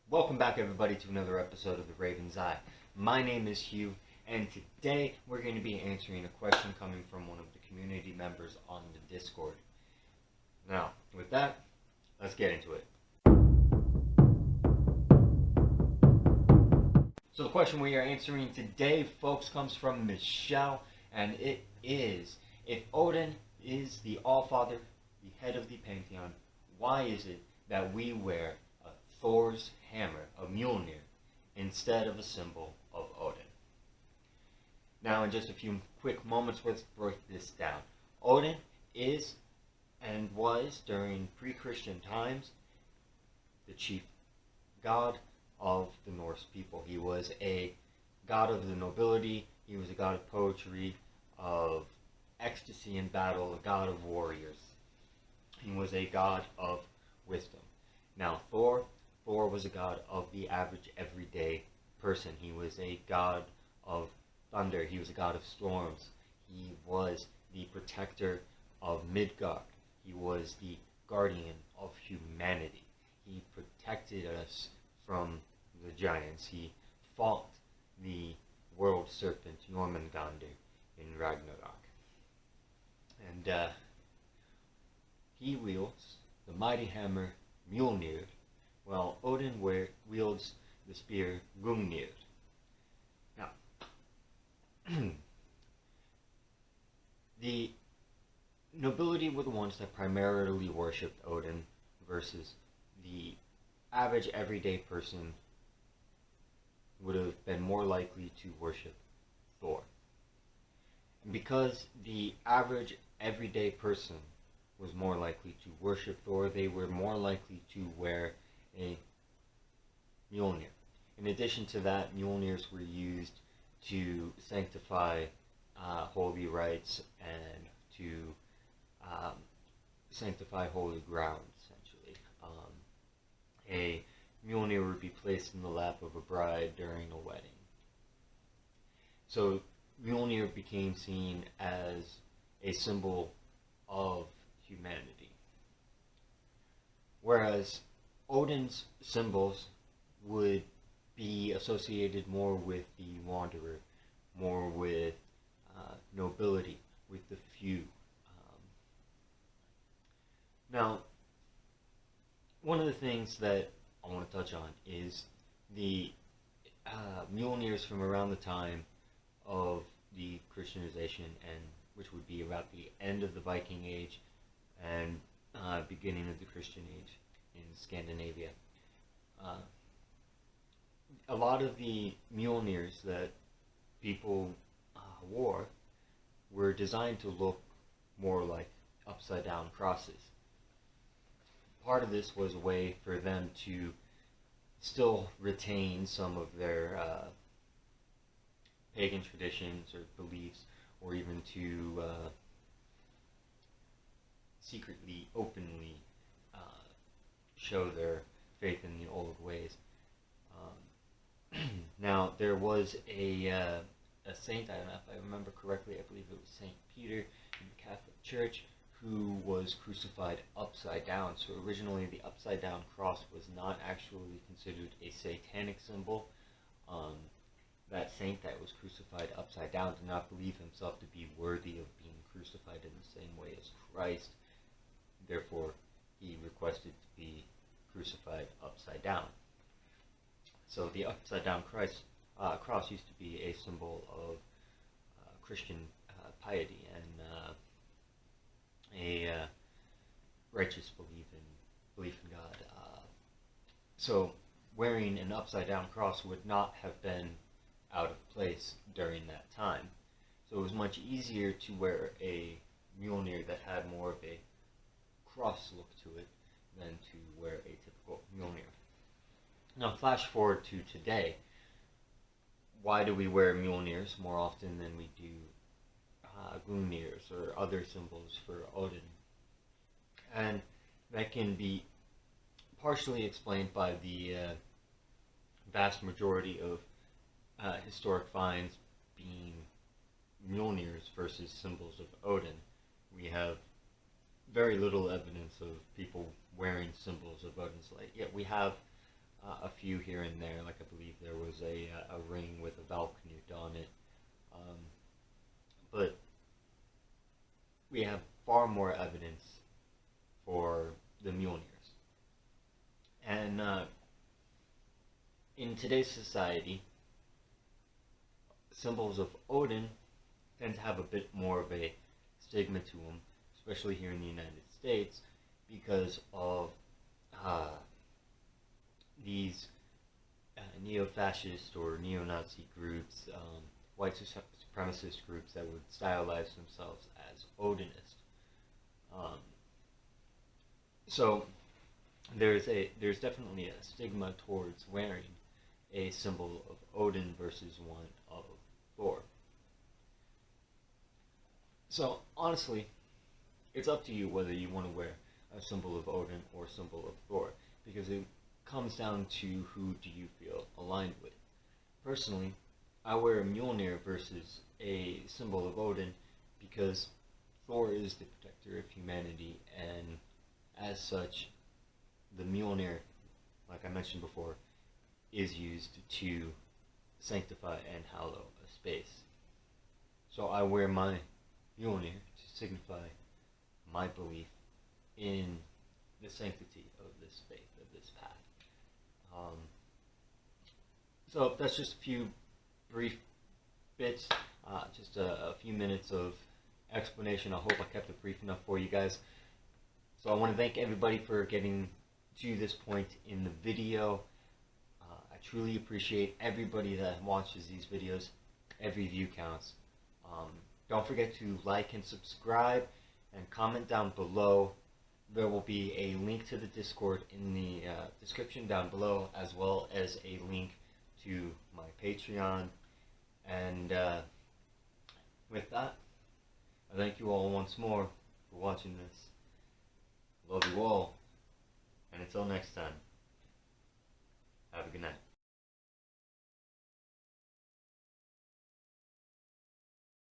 Welcome back, everybody, to another episode of The Raven's Eye. My name is Hugh, and today we're going to be answering a question coming from one of the community members on the Discord. Now, with that, let's get into it. So the question we are answering today, folks, comes from Michelle, and it is, if Odin is the Allfather, the head of the pantheon, why is it that we wear a Thor's hammer, a Mjolnir, instead of a symbol of Odin? Now, in just a few quick moments, let's break this down. Odin is and was, during pre-Christian times, the chief god of the Norse people. He was a god of the nobility, he was a god of poetry, of ecstasy in battle, a god of warriors. He was a god of wisdom. Now, Thor was a god of the average everyday person. He was a god of thunder, he was a god of storms, he was the protector of Midgard, he was the guardian of humanity. He protected us from the giants. He fought the world serpent Jormungandr in Ragnarok. And he wields the mighty hammer Mjolnir, while Odin wields the spear Gungnir. Now, the nobility were the ones that primarily worshipped Odin versus the average everyday person would have been more likely to worship Thor. And because the average everyday person was more likely to worship Thor, they were more likely to wear a Mjolnir. In addition to that, Mjolnirs were used to sanctify holy rites and to sanctify holy ground, essentially. A Mjolnir would be placed in the lap of a bride during a wedding. So Mjolnir became seen as a symbol of humanity. Whereas Odin's symbols would be associated more with the wanderer, more with nobility, with the few. Now, one of the things that I want to touch on is the Mjolnirs from around the time of the Christianization, and which would be about the end of the Viking Age and beginning of the Christian Age in Scandinavia. A lot of the Mjolnirs that people wore were designed to look more like upside down crosses. Part of this was a way for them to still retain some of their pagan traditions or beliefs, or even to secretly, openly show their faith in the old ways. Now, there was a saint, I don't know if I remember correctly, I believe it was Saint Peter in the Catholic Church, who was crucified upside down. So originally the upside down cross was not actually considered a satanic symbol. That saint that was crucified upside down did not believe himself to be worthy of being crucified in the same way as Christ. Therefore, he requested to be crucified upside down. So the upside down cross used to be a symbol of Christian piety and a righteous belief in God. So wearing an upside down cross would not have been out of place during that time. So it was much easier to wear a Mjolnir that had more of a cross look to it than to wear a typical Mjolnir. Now, flash forward to today. Why do we wear Mjolnirs more often than we do Gungnir's or other symbols for Odin? And that can be partially explained by the vast majority of historic finds being Mjolnirs versus symbols of Odin. We have very little evidence of people wearing symbols of Odin's light, yet we have a few here and there, like I believe there was a ring with a Valknut on it. But we have far more evidence for the Mjolnirs. And in today's society, symbols of Odin tend to have a bit more of a stigma to them, especially here in the United States, because of these neo-fascist or neo-Nazi groups, white supremacist groups that would stylize themselves as Odinist. So there's definitely a stigma towards wearing a symbol of Odin versus one of Thor. So honestly, it's up to you whether you want to wear a symbol of Odin or a symbol of Thor, because it comes down to who do you feel aligned with. Personally, I wear a Mjolnir versus a symbol of Odin because Thor is the protector of humanity, and as such, the Mjolnir, like I mentioned before, is used to sanctify and hallow a space. So I wear my Mjolnir to signify my belief in the sanctity of this faith, of this path. So that's just a few brief bits, just a few minutes of explanation. I hope I kept it brief enough for you guys. So I want to thank everybody for getting to this point in the video. I truly appreciate everybody that watches these videos. Every view counts. Don't forget to like and subscribe and comment down below. There will be a link to the Discord in the description down below, as well as a link to my Patreon. And with that, I thank you all once more for watching this. Love you all, and until next time, have a good night.